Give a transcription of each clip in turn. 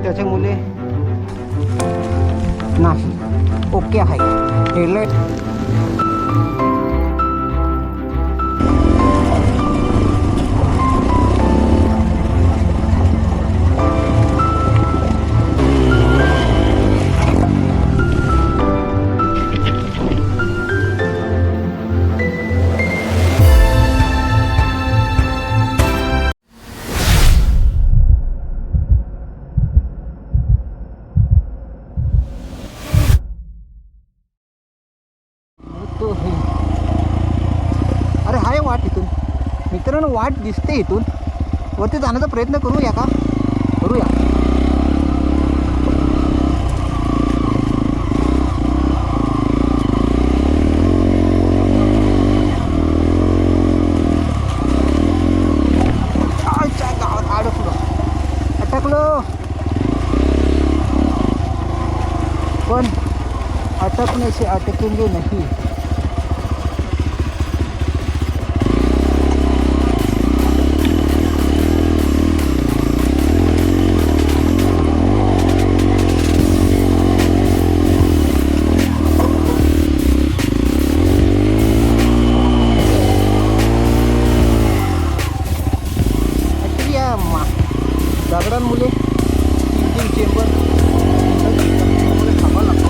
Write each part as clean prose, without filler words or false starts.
त्याच्यामुळे नाही ओके आहे हेडलाईट. अरे हाय वाट इथून मित्रांनो, वाट दिसते इथून वरती जाण्याचा प्रयत्न करूया का? करूया. गावात अडकलो पण अटकने से अटकेंगे नहीं. दगडांमुळे इंजिन चेंबर थांबावं लागतं.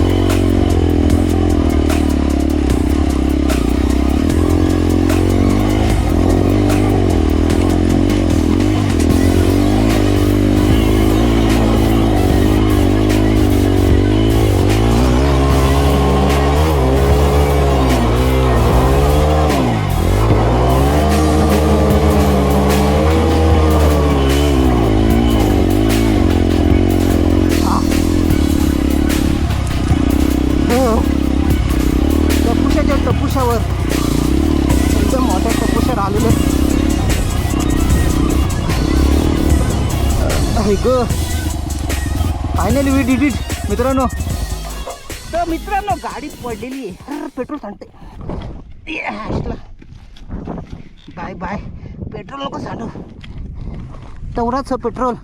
टपुशावर एकदम मोठ्या टपुशावर आलेले आहे ग. फायनली वी डिड इट मित्रांनो. तर मित्रांनो गाडी पडलेली आहे. पेट्रोल सांडते. बाय बाय पेट्रोल नको सांडू. तेवढाच पेट्रोल.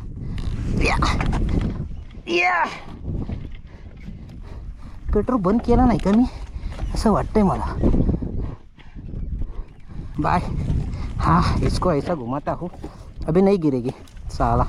पेट्रोल बंद केला नाही का मी ऐसा वाटतंय मला. बाय. हाँ इसको ऐसा घुमाता हूँ अभी नहीं गिरेगी साला.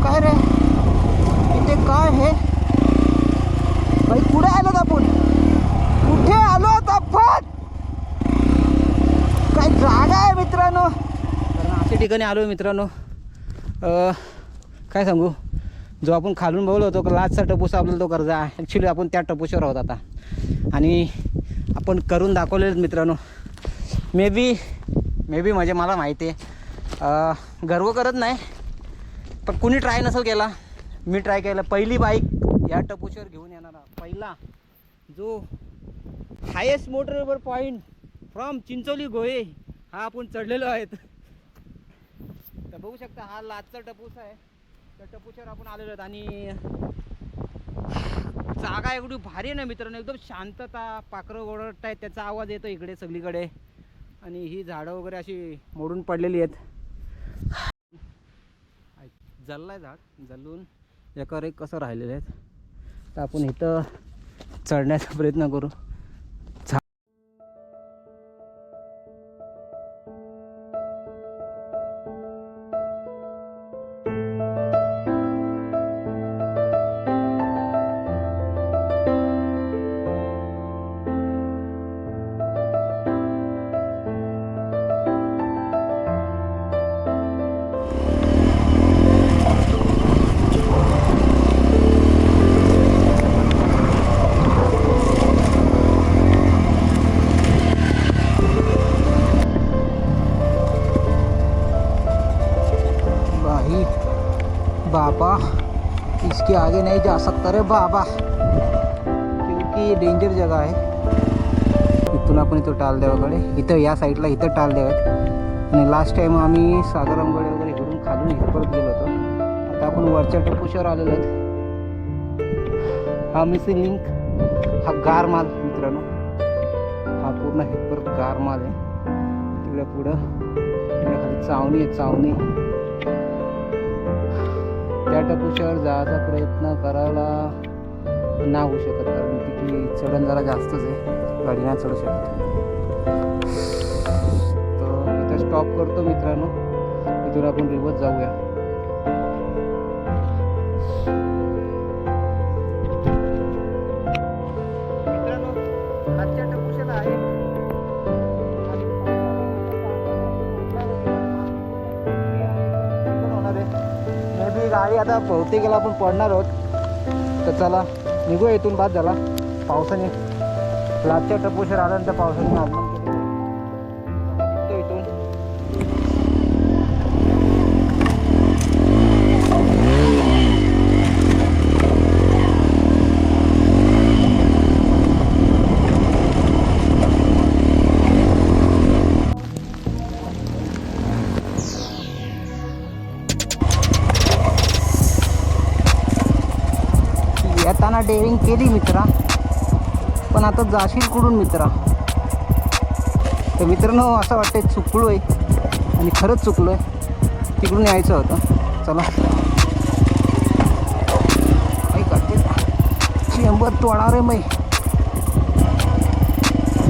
काय रे इथे काय आहे भाई? कुठे आलो आपण? कुठे आलो आपण? काय जागा आहे मित्रांनो? अशा ठिकाणी आलो मित्रांनो. काय सांगू, जो आपण खालून बघलो होतो लास्टचा टपूस आपल्याला तो कर्जा, ॲक्च्युली आपण त्या टपूसवर आहोत आता आणि आपण करून दाखवलेलं मित्रांनो. मे बी म्हणजे मला माहिती आहे, गर्व करत नाही पण कुणी ट्राय नसेल केला. मी ट्राय केलं. पहिली बाईक या टपूसवर घेऊन येणारा, पहिला जो highest motorable point from Chincholi गोहे हा आपण चढलेलो आहेत. तर बघू शकता हा लाचचा टपूस आहे. त्या टपूसवर आपण आलेलो आहेत आणि जागा एवढी भारी आहे ना मित्रांनो, एकदम शांतता. पाखरं ओरडत आहेत, त्याचा आवाज येतो इकडे सगळीकडे आणि ही झाडं वगैरे अशी मोडून पडलेली आहेत. जळलं आहे झाड, जळून एकावर एक कसं राहिलेलं आहेत. तर आपण इथं चढण्याचा प्रयत्न करू. बाबा इसके आगे नहीं जा सकता रे बाबा, क्योंकि डेंजर जगह आहे. इथून आपण इथं टालदेवाकडे, इथं या साईडला इथं टालदेव आहेत. आणि लास्ट टाईम आम्ही सागरमगड वगैरे इकडून खालून इथं परत गेलो होतो. आता आपण वरच्या टपोशीवर आलेलो आहेत. हा मिसिंग लिंक, हा गारमाल मित्रांनो, हा पूर्ण हे परत गारमाल आहे. तिकडे पुढं तिकडे खाली चावणी आहे, चावणी. त्या टपुशावर जायचा प्रयत्न करायला नाही होऊ शकत, कारण तिथली चढण जरा जास्तच आहे, गाडी नाही चढू शकत. तर इथं स्टॉप करतो मित्रांनो, इथून आपण रिवर्स जाऊया. मित्रांनो आजच्या टपुशाला आहे गाडी आता बहुतेक आपण पडणार आहोत. तर चला निघूया इथून. बाद झाला पावसाने, लाटच्या टपोशर आल्यानंतर पावसाने आगमन केलं इथून. येताना डेअरिंग केली मित्रा, पण आता जाशील कुठून मित्रा? तर मित्रांनो असं वाटतंय चुकलो आहे, आणि खरंच चुकलो आहे. तिकडून यायचं होतं. चला काही करते चेंबर तोडा रे मै.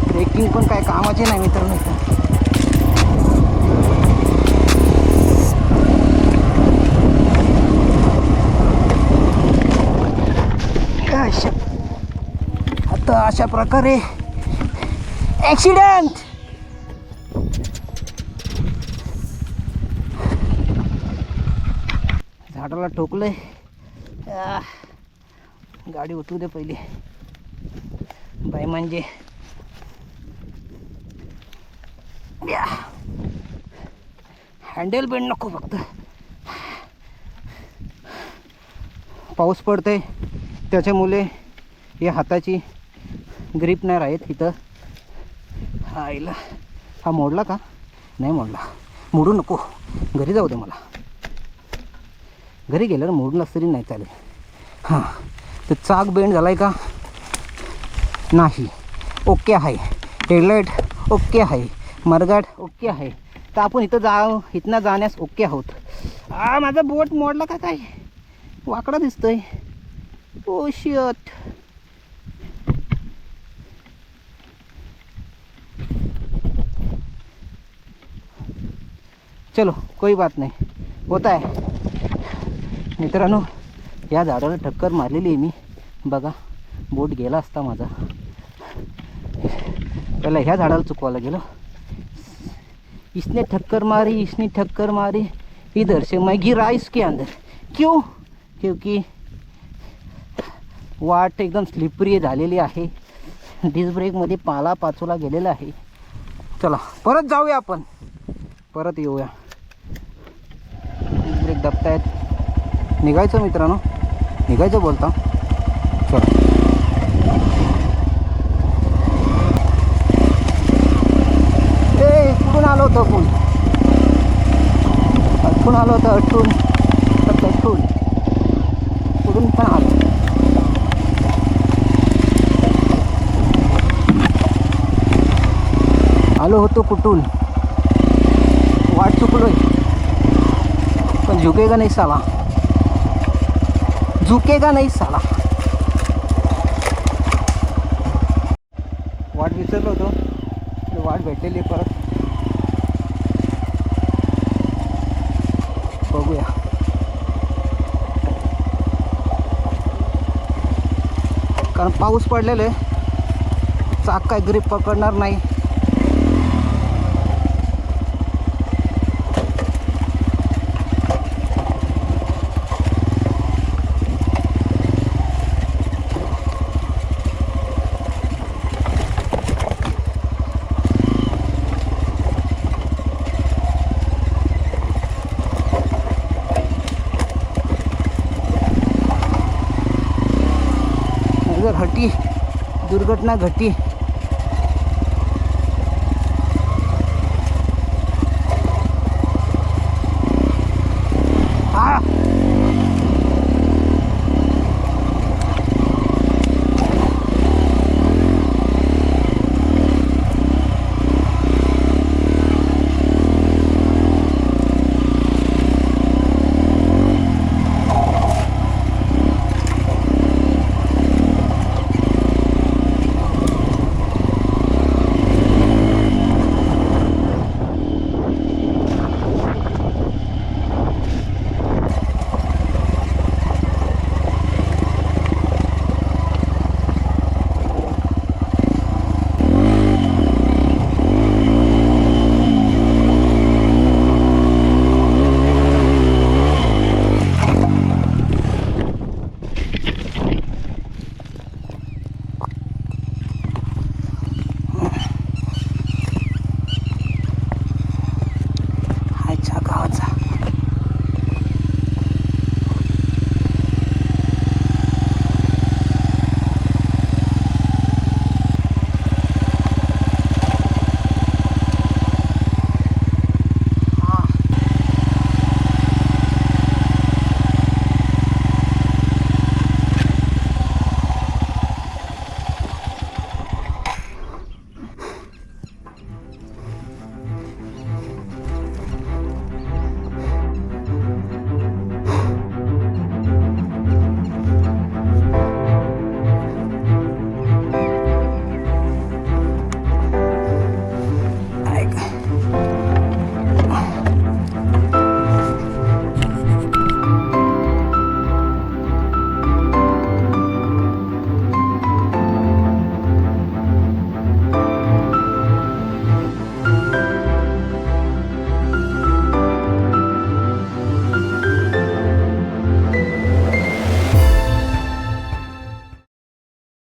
ब्रेकिंग पण काय कामाची नाही मित्रांनो इथं. आता अशा प्रकारे ॲक्सिडेंट. झाडाला ठोकलंय. गाडी उठवू दे पहिली बाई, म्हणजे हँडल बेंड नको फक्त. पाऊस पडतंय त्याच्यामुळे या हाताची ग्रीप नाही राहत इथं. हा आईला, हा मोडला का? नाही मोडला. मोडू नको, घरी जाऊ दे मला. घरी गेल्यावर मोडलाच तरी नाही चालेल. हां, तर चाक बेंड झाला आहे का? नाही. ओके आहे. हेडलाईट ओके आहे. मरगाट ओके आहे. तर आपण इथनं जाण्यास ओके आहोत. माझा बोट मोडला का काय? वाकडा दिसतोय. Oh shit. चलो कोई बात नाही, होता आहे. मित्रांनो या झाडाला टक्कर मारलेली आहे मी. बघा बोट गेला असता माझा. पहिला ह्या झाडाला चुकवायला गेलो. इसने ठक्कर मारी इधर से मैं गिरा इसके अंदर. क्यों? क्योंकि वाट एकदम स्लिपरी झालेली आहे. डिस्क ब्रेकमध्ये पाला पाचोला गेलेला आहे. चला परत जाऊया, आपण परत येऊया. डिस्क ब्रेक दबतायत. निघायचं मित्रांनो, निघायचं बोलता. चला कुठून आलो होतो? अठून आलो होतं. अठून कुठून पण आलो होतो. कुठून वाट चुकलोय, पण झुकेगा नाही साला. झुकेगा नाही साला. वाट विसरलो होतो, वाट भेटलेली परत. बघूया. कारण पाऊस पडलेला आहे, चाक काय ग्रीप पकडणार नाही. घटी दुर्घटना घटी.